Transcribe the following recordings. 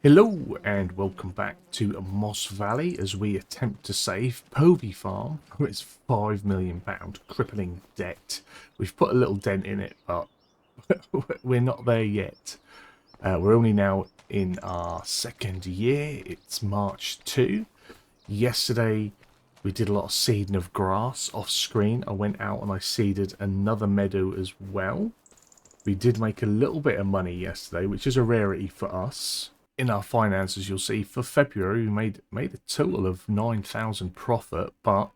Hello and welcome back to Moss Valley as we attempt to save Povey Farm from its £5 million crippling debt. We've put a little dent in it, but we're not there yet. We're only now in our second year. It's March 2. Yesterday we did a lot of seeding of grass off screen. I went out and I seeded another meadow as well. We did make a little bit of money yesterday, which is a rarity for us. In our finances, you'll see for February we made a total of 9,000 profit, but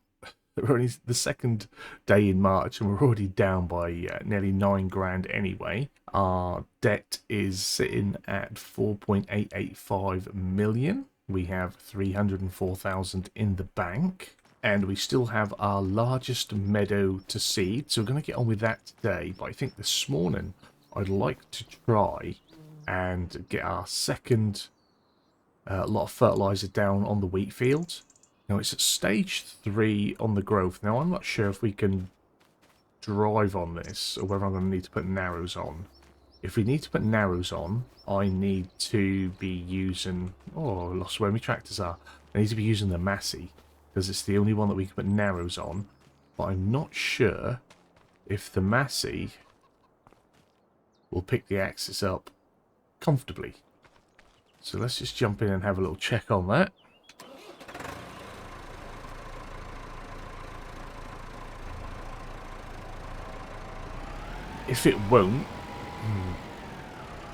we're only the second day in March and we're already down by nearly 9 grand anyway. Our debt is sitting at 4.885 million. We have 304,000 in the bank, and we still have our largest meadow to seed, so we're going to get on with that today. But I think this morning I'd like to try and get our second lot of fertilizer down on the wheat field. Now it's at stage 3 on the growth. Now I'm not sure if we can drive on this or whether I'm going to need to put narrows on. If we need to put narrows on, I need to be using... Oh, I lost where my tractors are. I need to be using the Massey because it's the only one that we can put narrows on. But I'm not sure if the Massey will pick the axis up comfortably. So let's just jump in and have a little check on that. If it won't,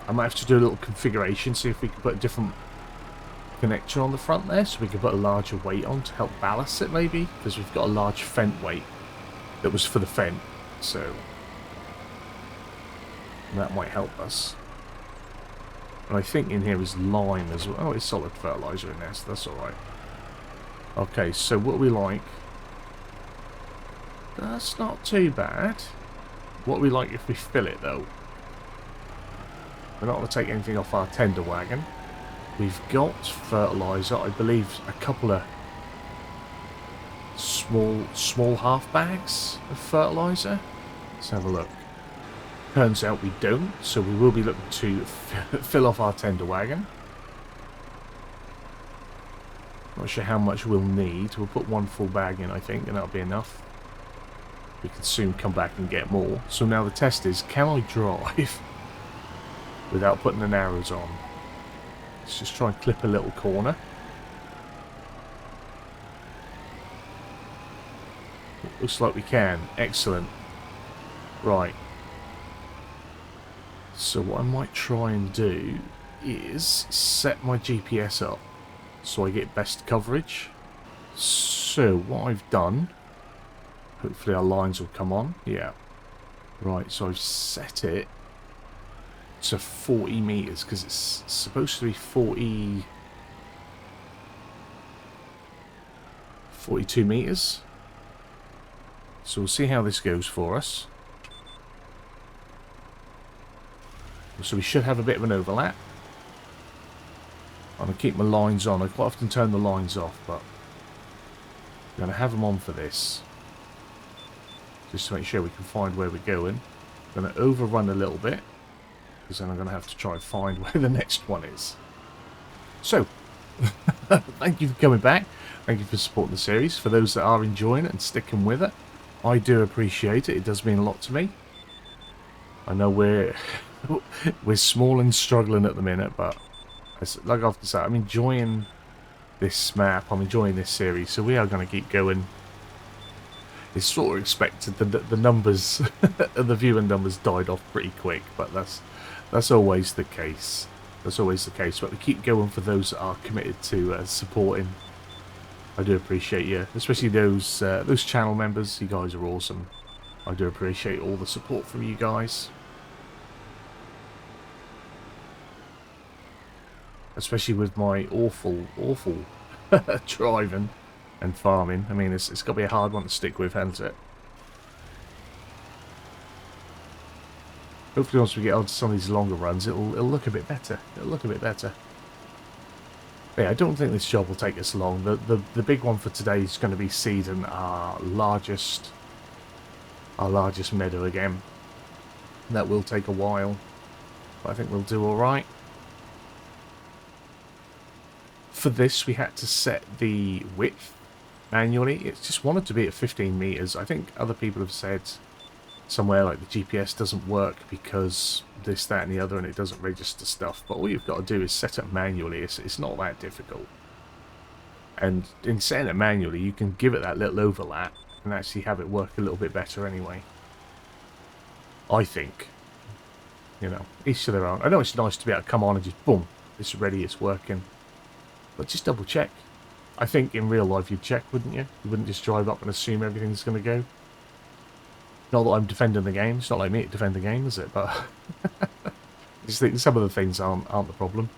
I might have to do a little configuration, see if we can put a different connector on the front there, so we can put a larger weight on to help ballast it maybe, because we've got a large fent weight that was for the fent, so that might help us. And I think in here is lime as well. Oh, it's solid fertilizer in there, so that's alright. Okay, so what we like... That's not too bad. What we like if we fill it, though. We're not going to take anything off our tender wagon. We've got fertilizer. I believe a couple of small half bags of fertilizer. Let's have a look. Turns out we don't, so we will be looking to fill off our tender wagon. Not sure how much we'll need. We'll put one full bag in, I think, and that'll be enough. We can soon come back and get more. So now the test is, can I drive without putting the arrows on? Let's just try and clip a little corner. Looks like we can. Excellent. Right. So what I might try and do is set my GPS up so I get best coverage. So what I've done, hopefully our lines will come on. Yeah. Right, so I've set it to 40 meters because it's supposed to be 42 meters. So we'll see how this goes for us. So we should have a bit of an overlap. I'm going to keep my lines on. I quite often turn the lines off, but I'm going to have them on for this. Just to make sure we can find where we're going. I'm going to overrun a little bit, because then I'm going to have to try and find where the next one is. So, thank you for coming back. Thank you for supporting the series. For those that are enjoying it and sticking with it, I do appreciate it. It does mean a lot to me. I know we're small and struggling at the minute, but like I often say, I'm enjoying this map, I'm enjoying this series, so we are going to keep going. It's sort of expected that the numbers, the viewing numbers died off pretty quick, but that's always the case. That's always the case, but we keep going for those that are committed to supporting. I do appreciate you, especially those channel members. You guys are awesome. I do appreciate all the support from you guys. Especially with my awful driving and farming. I mean, it's got to be a hard one to stick with, hasn't it? Hopefully once we get on to some of these longer runs, it'll look a bit better. It'll look a bit better. But yeah, I don't think this job will take us long. The big one for today is going to be seeding our largest meadow again. That will take a while, but I think we'll do all right. For this, we had to set the width manually. It just wanted to be at 15 meters. I think other people have said somewhere like the GPS doesn't work because this, that, and the other, and it doesn't register stuff. But all you've got to do is set it manually. It's not that difficult. And in setting it manually, you can give it that little overlap and actually have it work a little bit better anyway. I think. You know, each to their own. I know it's nice to be able to come on and just boom, it's ready, it's working. But just double check. I think in real life you'd check, wouldn't you? You wouldn't just drive up and assume everything's going to go. Not that I'm defending the game. It's not like me to defend the game, is it? But I just think some of the things aren't the problem.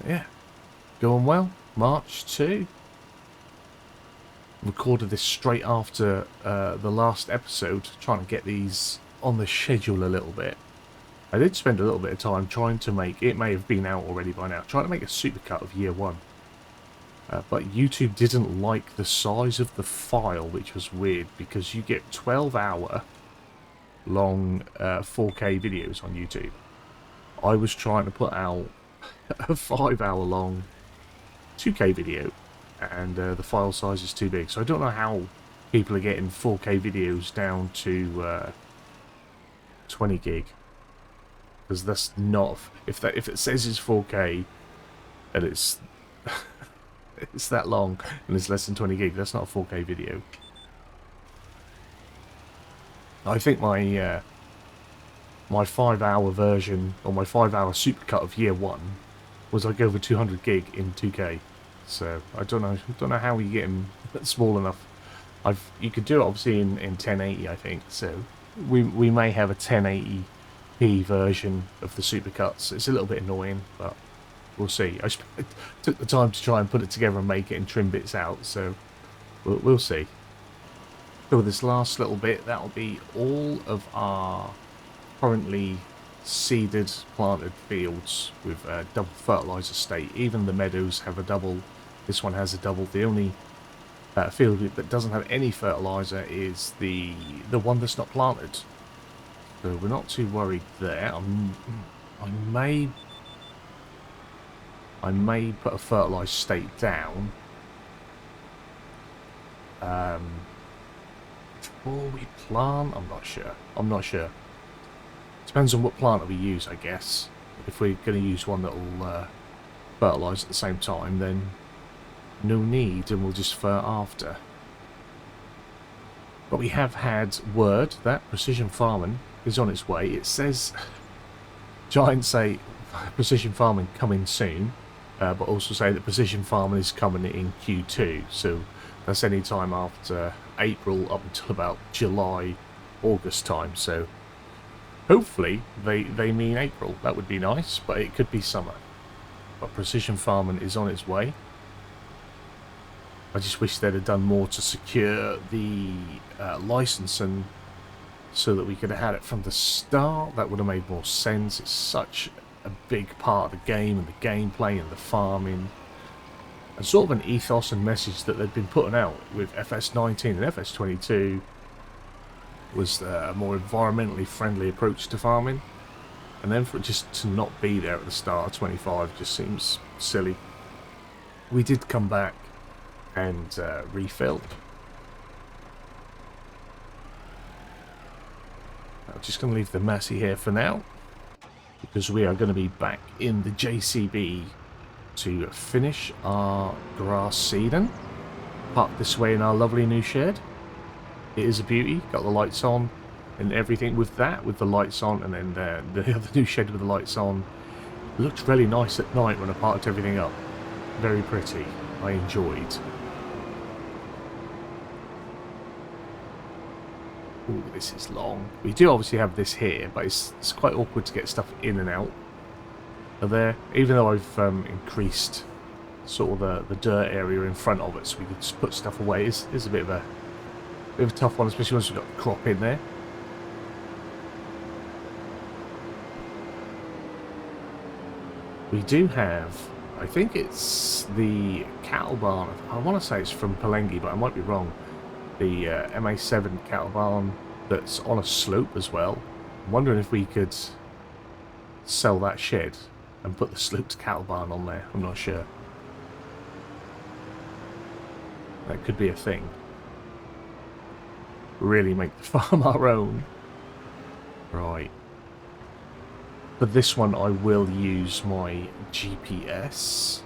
Yeah. Going well. March 2. Recorded this straight after the last episode, trying to get these on the schedule a little bit. I did spend a little bit of time trying to make, it may have been out already by now, trying to make a supercut of year 1. But YouTube didn't like the size of the file, which was weird, because you get 12-hour long 4K videos on YouTube. I was trying to put out a 5-hour long 2K video, and the file size is too big. So I don't know how people are getting 4K videos down to 20 gig. Because that's not, if it says it's 4K and it's it's that long and it's less than 20 gig, that's not a 4K video. I think my my 5-hour version, or my 5-hour supercut of year 1 was like over 200 gig in 2K. So I don't know how you get them small enough. You could do it obviously in 1080, I think. So we may have a 1080p version of the supercuts. It's a little bit annoying, but we'll see. I took the time to try and put it together and make it and trim bits out, so we'll see. So with this last little bit, that'll be all of our currently seeded, planted fields with a double fertilizer state. Even the meadows have a double. This one has a double. The only field that doesn't have any fertilizer is the one that's not planted. So we're not too worried there. I may put a fertilized state down before we plant. I'm not sure. Depends on what planter we use, I guess. If we're going to use one that will fertilise at the same time, then no need, and we'll just fert after. But we have had word that precision farming is on its way. It says, Giants say precision farming coming soon, but also say that precision farming is coming in Q2. So that's any time after April up until about July, August time. So hopefully they mean April. That would be nice, but it could be summer. But precision farming is on its way. I just wish they'd have done more to secure the licensing so that we could have had it from the start. That would have made more sense. It's such a big part of the game and the gameplay and the farming. And sort of an ethos and message that they've been putting out with FS19 and FS22 was a more environmentally friendly approach to farming. And then for it just to not be there at the start of 25 just seems silly. We did come back and refill. I'm just going to leave the Massey here for now, because we are going to be back in the JCB to finish our grass seeding. Parked this way in our lovely new shed. It is a beauty. Got the lights on and everything with that, with the lights on, and then the other new shed with the lights on. It looked really nice at night when I parked everything up. Very pretty. I enjoyed. Ooh, this is long. We do obviously have this here, but it's quite awkward to get stuff in and out of there. Even though I've increased sort of the dirt area in front of it so we could just put stuff away, it's a bit of a tough one, especially once we've got the crop in there. We do have, I think it's the cattle barn. I want to say it's from Palengi, but I might be wrong. The MA7 cattle barn that's on a slope as well. I'm wondering if we could sell that shed and put the sloped cattle barn on there. I'm not sure. That could be a thing. Really make the farm our own. Right. For this one, I will use my GPS.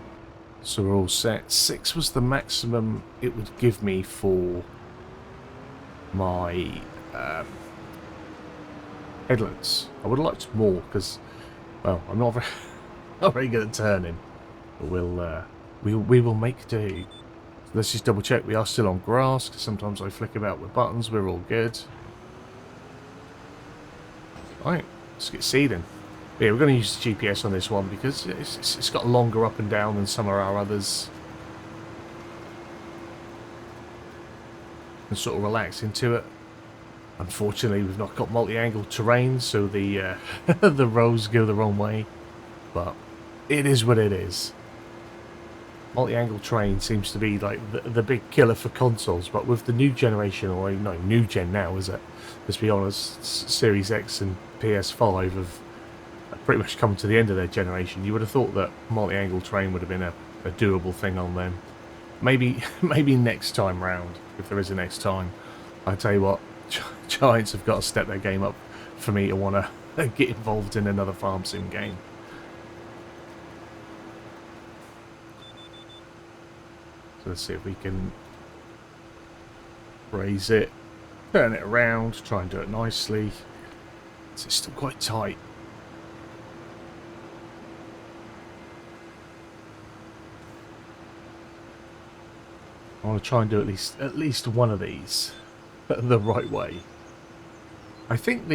So we're all set. 6 was the maximum it would give me for my headlands. I would have liked more because, well, I'm not very, not very good at turning. But we will make do. So let's just double check we are still on grass, because sometimes I flick about with buttons. We're all good. Right, let's get seeding. But yeah, we're going to use the GPS on this one because it's got longer up and down than some of our others. And sort of relax into it. Unfortunately, we've not got multi-angle terrain, so the the rows go the wrong way. But it is what it is. Multi-angle terrain seems to be like the big killer for consoles, but with the new generation, or no, new gen now, is it? Let's be honest, Series X and PS5 have pretty much come to the end of their generation. You would have thought that multi-angle terrain would have been a doable thing on them. Maybe next time round, if there is a next time. I tell you what, Giants have got to step their game up for me to want to get involved in another farm sim game. So let's see if we can raise it, turn it around, try and do it nicely. It's still quite tight. I want to try and do at least one of these the right way. I think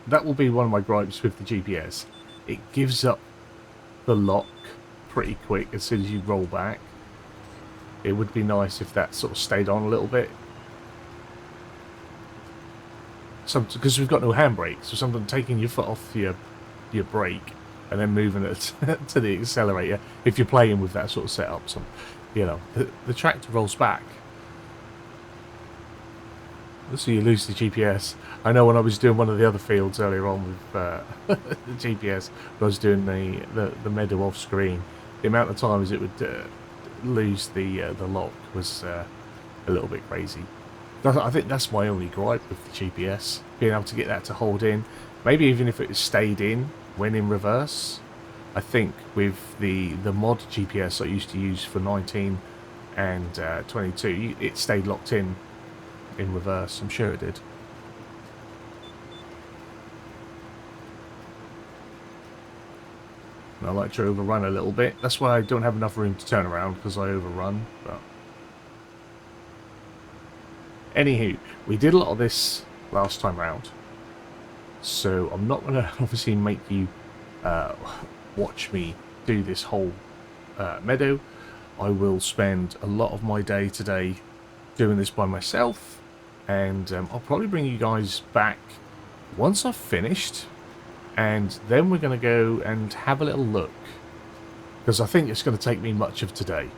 that will be one of my gripes with the GPS. It gives up the lock pretty quick as soon as you roll back. It would be nice if that sort of stayed on a little bit. Because we've got no handbrake, so sometimes taking your foot off your brake and then moving it to the accelerator, if you're playing with that sort of setup, you know, the tractor rolls back. So you lose the GPS. I know when I was doing one of the other fields earlier on with the GPS, when I was doing the Meadow off screen, the amount of times it would lose the lock was a little bit crazy. I think that's my only gripe with the GPS, being able to get that to hold in. Maybe even if it stayed in when in reverse. I think with the mod GPS I used to use for 19 and 22, it stayed locked in reverse. I'm sure it did. And I like to overrun a little bit. That's why I don't have enough room to turn around, because I overrun. But anywho, we did a lot of this last time round, so I'm not going to obviously make you watch me do this whole meadow. I will spend a lot of my day today doing this by myself, and I'll probably bring you guys back once I've finished, and then we're going to go and have a little look, because I think it's going to take me much of today.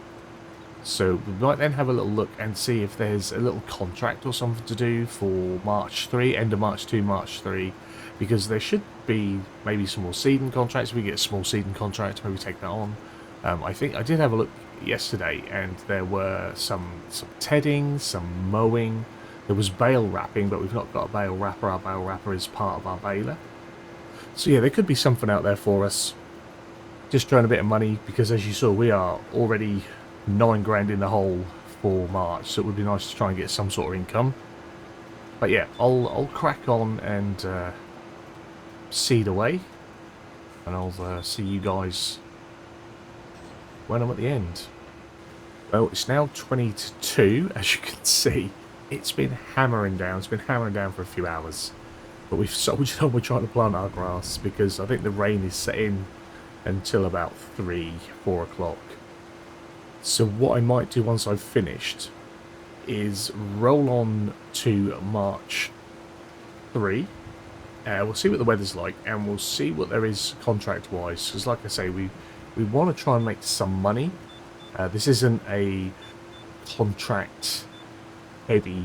So we might then have a little look and see if there's a little contract or something to do for March 3, end of March 2, March 3, because there should be maybe some more seeding contracts. If we get a small seeding contract, maybe take that on. I think I did have a look yesterday, and there were some tedding, some mowing. There was bale wrapping, but we've not got a bale wrapper. Our bale wrapper is part of our baler. So yeah, there could be something out there for us. Just trying a bit of money, because as you saw, we are already 9 grand in the hole for March, so it would be nice to try and get some sort of income. But yeah, I'll crack on and seed away, and I'll see you guys when I'm at the end. Well, it's now 20 to 2, as you can see. It's been hammering down. It's been hammering down for a few hours, but we've soldiered on. We're trying to plant our grass because I think the rain is set in until about 3-4 o'clock. So what I might do once I've finished is roll on to March 3. We'll see what the weather's like, and we'll see what there is contract-wise. Because like I say, we want to try and make some money. This isn't a contract-heavy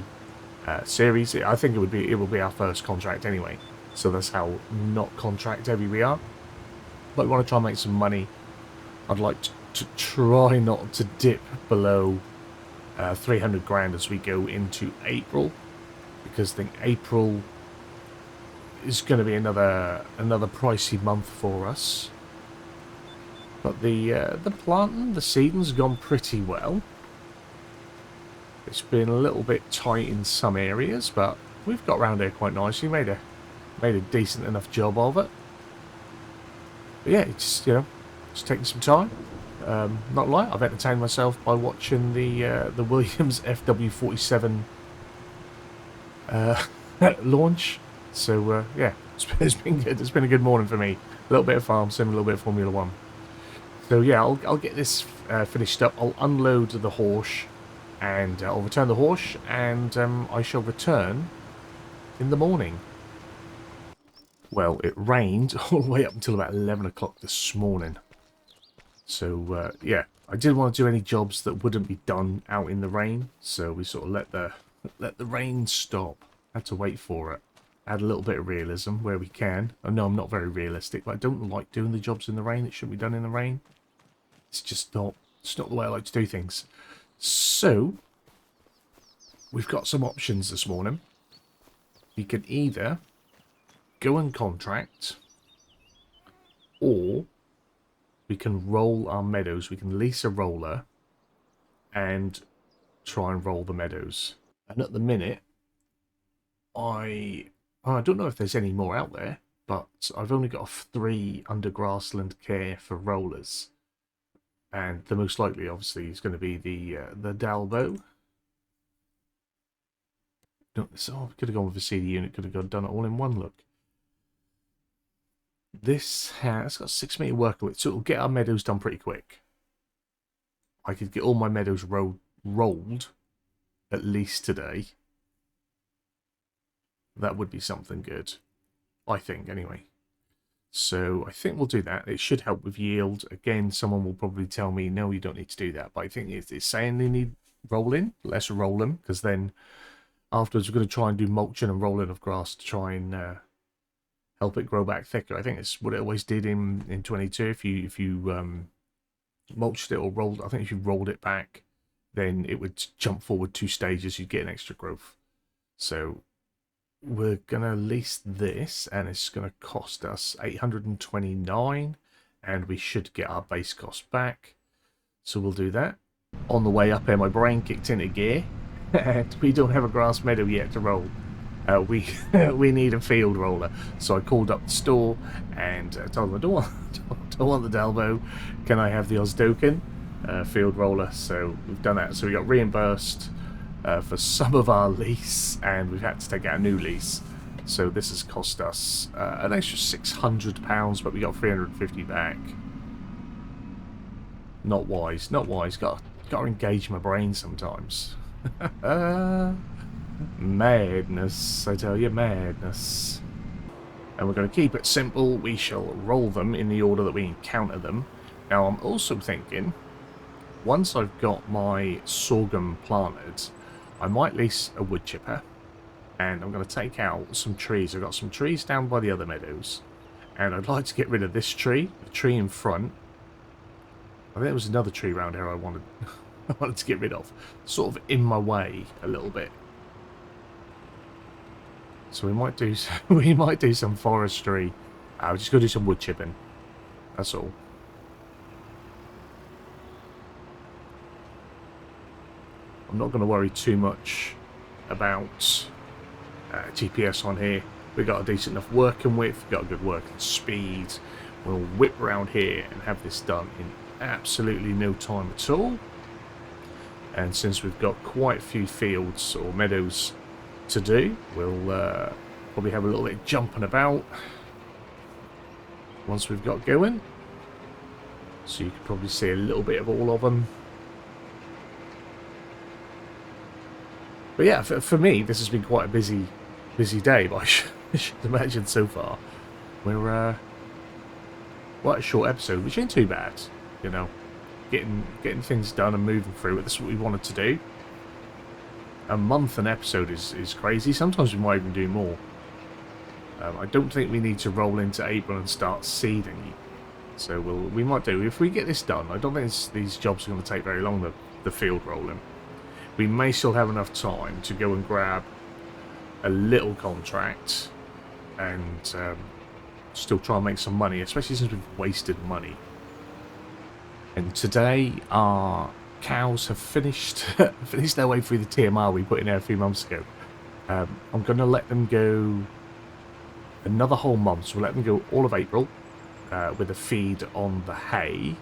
series. I think it will be our first contract anyway. So that's how not contract-heavy we are. But I want to try and make some money. I'd like to try not to dip below 300 grand as we go into April, because I think April is going to be another pricey month for us. But the planting, the seeding's gone pretty well. It's been a little bit tight in some areas, but we've got around here quite nicely. Made a decent enough job of it. But yeah, it's, you know, just taking some time. Not lie, I've entertained myself by watching the Williams FW47 launch. So yeah, it's been good. It's been a good morning for me. A little bit of farm sim, a little bit of Formula 1. So yeah, I'll get this finished up. I'll unload the horse, and I'll return the horse, and I shall return in the morning. Well, it rained all the way up until about 11 o'clock this morning. So yeah, I didn't want to do any jobs that wouldn't be done out in the rain. So we sort of let the rain stop. Had to wait for it. Add a little bit of realism where we can. I know I'm not very realistic, but I don't like doing the jobs in the rain. It shouldn't be done in the rain. It's just not. It's not the way I like to do things. So we've got some options this morning. We can either go and contract, or we can roll our meadows. We can lease a roller and try and roll the meadows. And at the minute, I don't know if there's any more out there, but I've only got 3 under grassland care for rollers. And the most likely, obviously, is going to be the Dalbo. So could have gone with a CD unit. Could have done it all in one look. This has got 6 meter working with, so it'll get our meadows done pretty quick. I could get all my meadows rolled at least today. That would be something good, I think, anyway. So I think we'll do that. It should help with yield. Again, someone will probably tell me, no, you don't need to do that. But I think it's saying they need rolling. Let's roll them, because then afterwards we're going to try and do mulching and rolling of grass to try and help it grow back thicker. I think it's what it always did in 22. If you mulched it or rolled, I think if you rolled it back, then it would jump forward 2 stages. You'd get an extra growth. So we're going to lease this, and it's going to cost us 829, and we should get our base cost back. So we'll do that. On the way up here, my brain kicked into gear, and we don't have a grass meadow yet to roll. We need a field roller. So I called up the store and told them I don't want the Dalbo. Can I have the Osdoken field roller? So we've done that. So we got reimbursed for some of our lease, and we've had to take out a new lease. So this has cost us an extra £600, but we got 350 back. Not wise, not wise. Got to engage my brain sometimes. Madness, I tell you, madness. And we're going to keep it simple. We shall roll them in the order that we encounter them. Now I'm also thinking, once I've got my sorghum planted, I might lease a wood chipper, and I'm going to take out some trees. I've got some trees down by the other meadows, and I'd like to get rid of this tree, the tree in front. I think there was another tree around here I wanted to get rid of, sort of in my way a little bit. So we might do some forestry. We're just going to do some wood chipping. That's all. I'm not going to worry too much about GPS on here. We've got a decent enough working width. We've got a good working speed. We'll whip around here and have this done in absolutely no time at all. And since we've got quite a few fields or meadows to do, we'll probably have a little bit jumping about once we've got going. So you can probably see a little bit of all of them. But yeah, for me, this has been quite a busy day, but I should imagine so far. We're quite a short episode, which ain't too bad, you know. Getting things done and moving through it. That's what we wanted to do. A month an episode is crazy. Sometimes we might even do more. I don't think we need to roll into April and start seeding So we might do, if we get this done. I don't think these jobs are going to take very long, the field rolling. We may still have enough time to go and grab a little contract and still try and make some money, especially since we've wasted money. And today our cows have finished finished their way through the TMR we put in there a few months ago. I'm going to let them go another whole month, so we'll let them go all of April with a feed on the hay,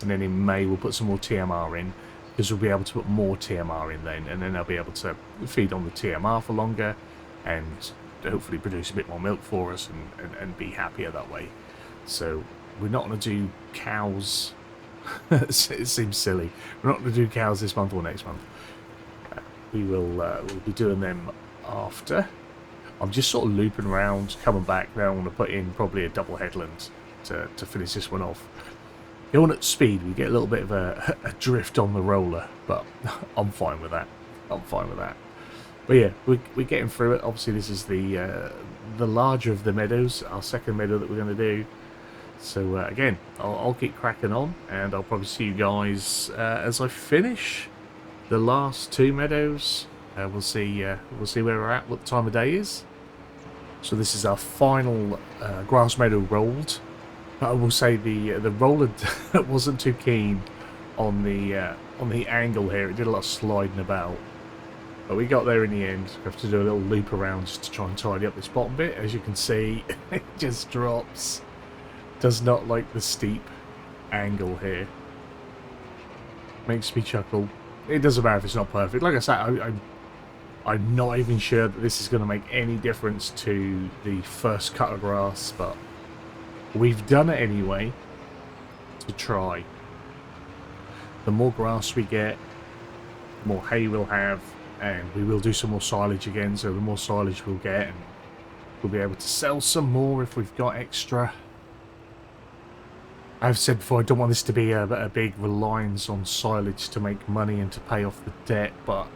and then in May we'll put some more TMR in, because we'll be able to put more TMR in then, and then they'll be able to feed on the TMR for longer and hopefully produce a bit more milk for us and be happier that way. So we're not going to do cows. It seems silly. We're not going to do cows this month or next month. We'll be doing them after. I'm just sort of looping around, coming back now. I want to put in probably a double headland to finish this one off. Going at speed, we get a little bit of a drift on the roller, but I'm fine with that. I'm fine with that. But yeah, we're getting through it. Obviously, this is the larger of the meadows, our second meadow that we're going to do. So again, I'll keep cracking on, and I'll probably see you guys as I finish the last two meadows. We'll see where we're at, what the time of day is. So this is our final grass meadow rolled. I will say the roller wasn't too keen on the angle here. It did a lot of sliding about, but we got there in the end. We have to do a little loop around just to try and tidy up this bottom bit. As you can see, it just drops. Does not like the steep angle here. Makes me chuckle. It doesn't matter if it's not perfect. Like I said, I'm not even sure that this is going to make any difference to the first cut of grass, but we've done it anyway to try. The more grass we get, the more hay we'll have, and we will do some more silage again, so the more silage we'll get, and we'll be able to sell some more if we've got extra. I've said before, I don't want this to be a big reliance on silage to make money and to pay off the debt, but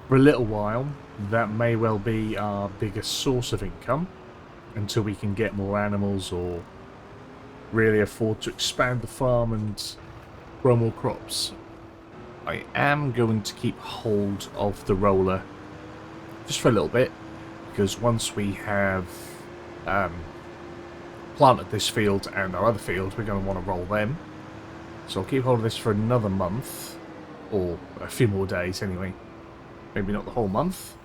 for a little while, that may well be our biggest source of income until we can get more animals or really afford to expand the farm and grow more crops. I am going to keep hold of the roller just for a little bit, because once we have planted this field and our other field, we're going to want to roll them. So I'll keep hold of this for another month, or a few more days anyway. Maybe not the whole month.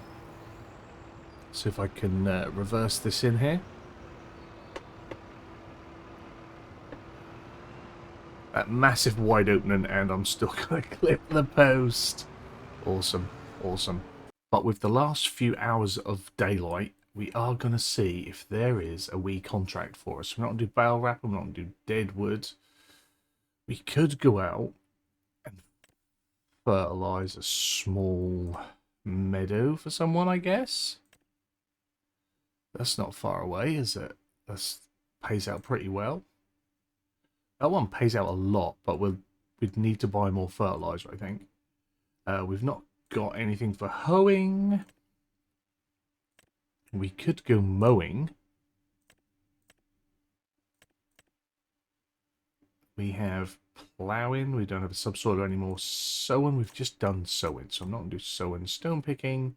So if I can reverse this in here. That massive wide opening, and I'm still going to clip the post. Awesome, awesome. But with the last few hours of daylight, we are going to see if there is a wee contract for us. We're not going to do bale wrap, we're not going to do dead wood. We could go out and fertilise a small meadow for someone, I guess. That's not far away, is it? That pays out pretty well. That one pays out a lot, but we'd need to buy more fertiliser, I think. We've not got anything for hoeing. We could go mowing. We have ploughing. We don't have a subsoiler anymore. Sowing. We've just done sowing, so I'm not going to do sowing. Stone picking.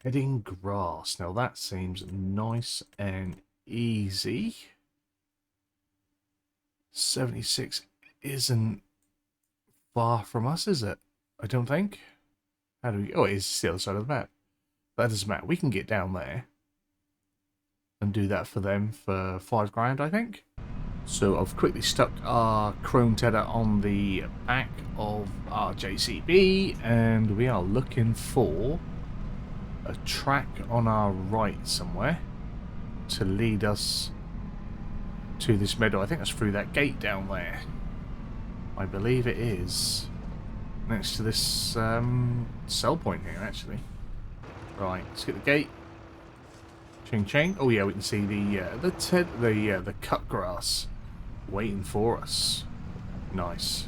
Tedding grass. Now that seems nice and easy. 76 isn't far from us, is it? I don't think. How do we... Oh, it is the other side of the map. That doesn't matter. We can get down there and do that for them for 5 grand, I think. So I've quickly stuck our chrome tedder on the back of our JCB, and we are looking for a track on our right somewhere to lead us to this meadow. I think that's through that gate down there. I believe it is. Next to this cell point here, actually. Right, let's get the gate. Ching ching. Oh yeah, we can see the cut grass waiting for us. Nice.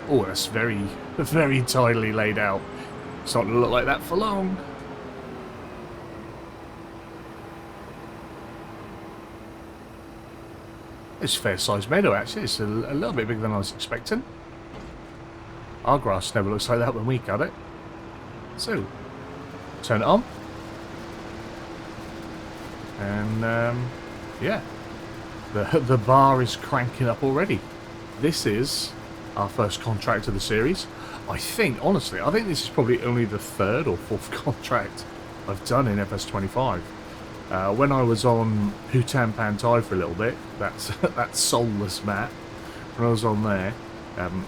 Oh, that's very, very tidily laid out. It's not going to look like that for long. It's a fair-sized meadow, actually. It's a little bit bigger than I was expecting. Our grass never looks like that when we cut it. So, turn it on. And, yeah. The bar is cranking up already. This is our first contract of the series. Honestly, I think this is probably only the third or fourth contract I've done in FS25. When I was on Hutan Pantai for a little bit, that's that soulless map, when I was on there,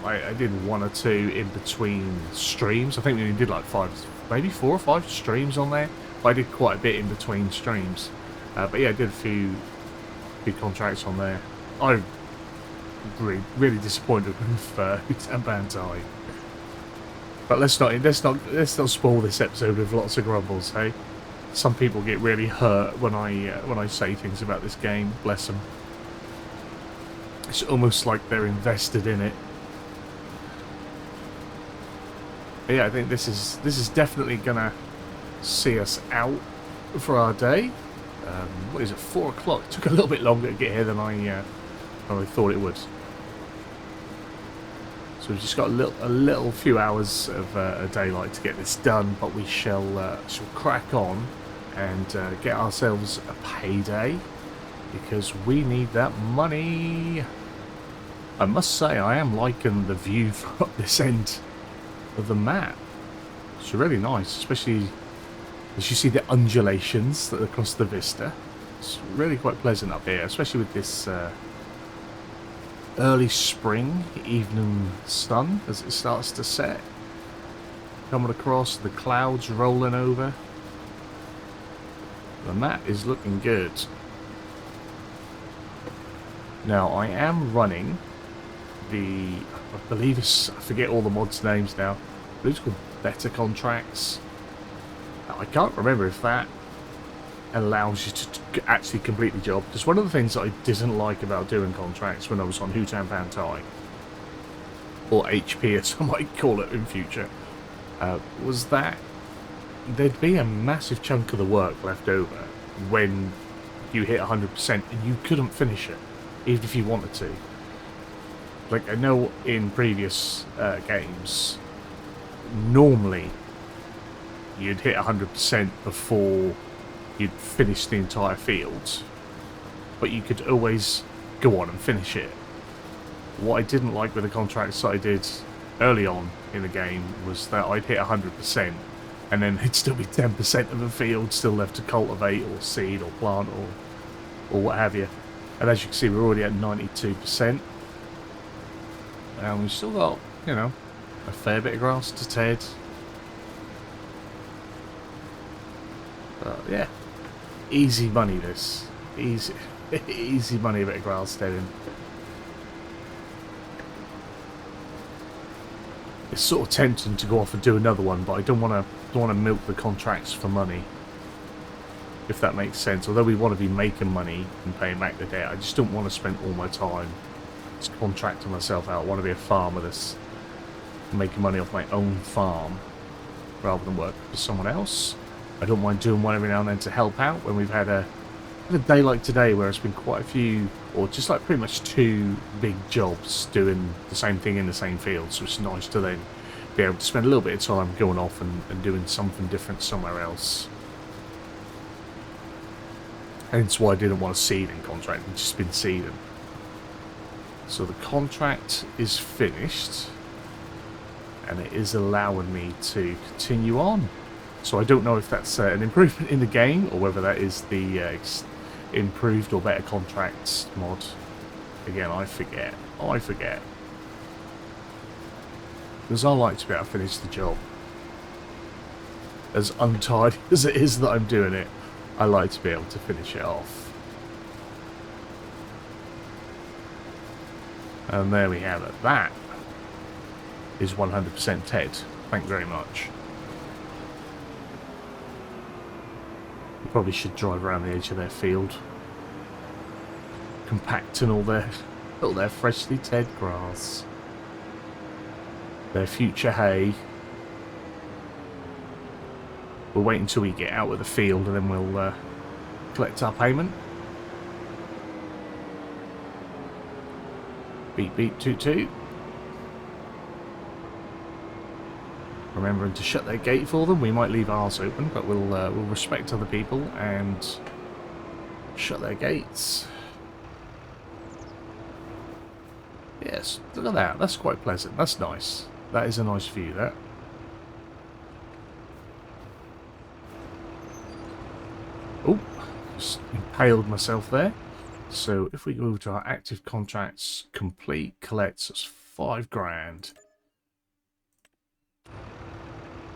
I did 1 or 2 in between streams. I think we only did like 5, maybe 4 or 5 streams on there. I did quite a bit in between streams. But yeah, I did a few contracts on there. I'm really disappointed with Hutan Pantai. But let's not spoil this episode with lots of grumbles, hey? Some people get really hurt when I say things about this game. Bless them. It's almost like they're invested in it. But yeah, I think this is definitely gonna see us out for our day. What is it? 4 o'clock. It took a little bit longer to get here than I thought it would. So we've just got a little few hours of daylight to get this done, but we shall crack on and get ourselves a payday, because we need that money. I must say, I am liking the view from this end of the map. It's really nice, especially as you see the undulations that are across the vista. It's really quite pleasant up here, especially with this early spring evening sun as it starts to set. Coming across, the clouds rolling over. The map is looking good. Now, I am running I believe I forget all the mods' names now. I believe it's called Better Contracts. I can't remember if that allows you to actually complete the job. Because one of the things that I didn't like about doing contracts when I was on Hutan Pantai, or HP as I might call it in future, was that there'd be a massive chunk of the work left over when you hit 100% and you couldn't finish it, even if you wanted to. Like, I know in previous games, normally you'd hit 100% before you'd finish the entire field, but you could always go on and finish it. What I didn't like with the contracts that I did early on in the game was that I'd hit 100% and then it'd still be 10% of the field still left to cultivate or seed or plant or what have you. And as you can see, we're already at 92%. And we've still got, you know, a fair bit of grass to ted. But yeah, easy money this. Easy, easy money, a bit of grass tedding. It's sort of tempting to go off and do another one, but I don't want to milk the contracts for money, if that makes sense. Although we want to be making money and paying back the debt, I just don't want to spend all my time just contracting myself out. I want to be a farmer that's making money off my own farm rather than work for someone else. I don't mind doing one every now and then to help out when we've had a day like today where it's been quite a few, or just like pretty much 2 big jobs doing the same thing in the same field. So it's nice to then be able to spend a little bit of time going off and doing something different somewhere else. Hence why I didn't want a seeding contract, we've just been seeding. So the contract is finished, and it is allowing me to continue on. So I don't know if that's an improvement in the game, or whether that is the improved or better contracts mod. Again, I forget. Because I like to be able to finish the job. As untidy as it is that I'm doing it, I like to be able to finish it off. And there we have it. That is 100% TED. Thank you very much. You probably should drive around the edge of their field, compacting all their freshly TED grass, their future hay. We'll wait until we get out of the field and then we'll collect our payment. Beep beep toot toot. Remembering to shut their gate for them. We might leave ours open, but we'll respect other people and shut their gates. Yes, look at that. That's quite pleasant. That's nice. That is a nice view, that. Oh, just impaled myself there. So if we go to our active contracts, complete, collects us $5,000.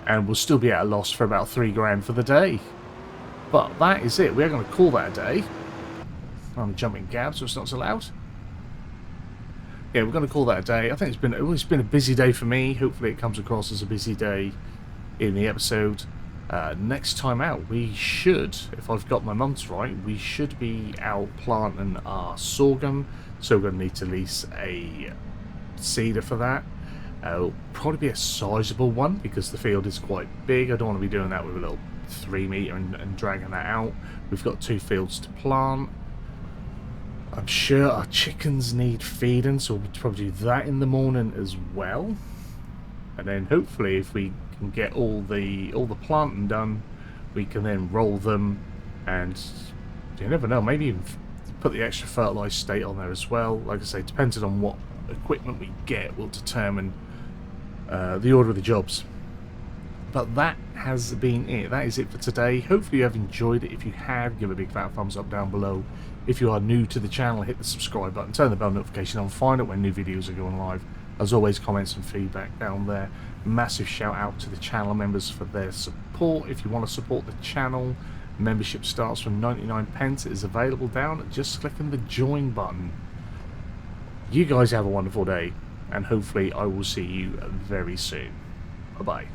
And we'll still be at a loss for about $3,000 for the day. But that is it. We're going to call that a day. I'm jumping gaps, so it's not so loud. Yeah, we're going to call that a day. I think it's been a busy day for me. Hopefully it comes across as a busy day in the episode. Next time out, we should, if I've got my months right, we should be out planting our sorghum. So we're going to need to lease a seeder for that. It'll probably be a sizable one because the field is quite big. I don't want to be doing that with a little 3 meter and dragging that out. We've got 2 fields to plant. I'm sure our chickens need feeding, so we'll probably do that in the morning as well. And then hopefully if we can get all the planting done, we can then roll them, and you never know, maybe even put the extra fertilized state on there as well. Like I say, depending on what equipment we get will determine the order of the jobs. But that has been it. That is it for today. Hopefully you have enjoyed it. If you have, give a big fat thumbs up down below. If you are new to the channel, hit the subscribe button, turn the bell notification on, find out when new videos are going live. As always, comments and feedback down there. Massive shout out to the channel members for their support. If you want to support the channel, membership starts from 99p. It is available down at just clicking the join button. You guys have a wonderful day, and hopefully I will see you very soon. Bye bye.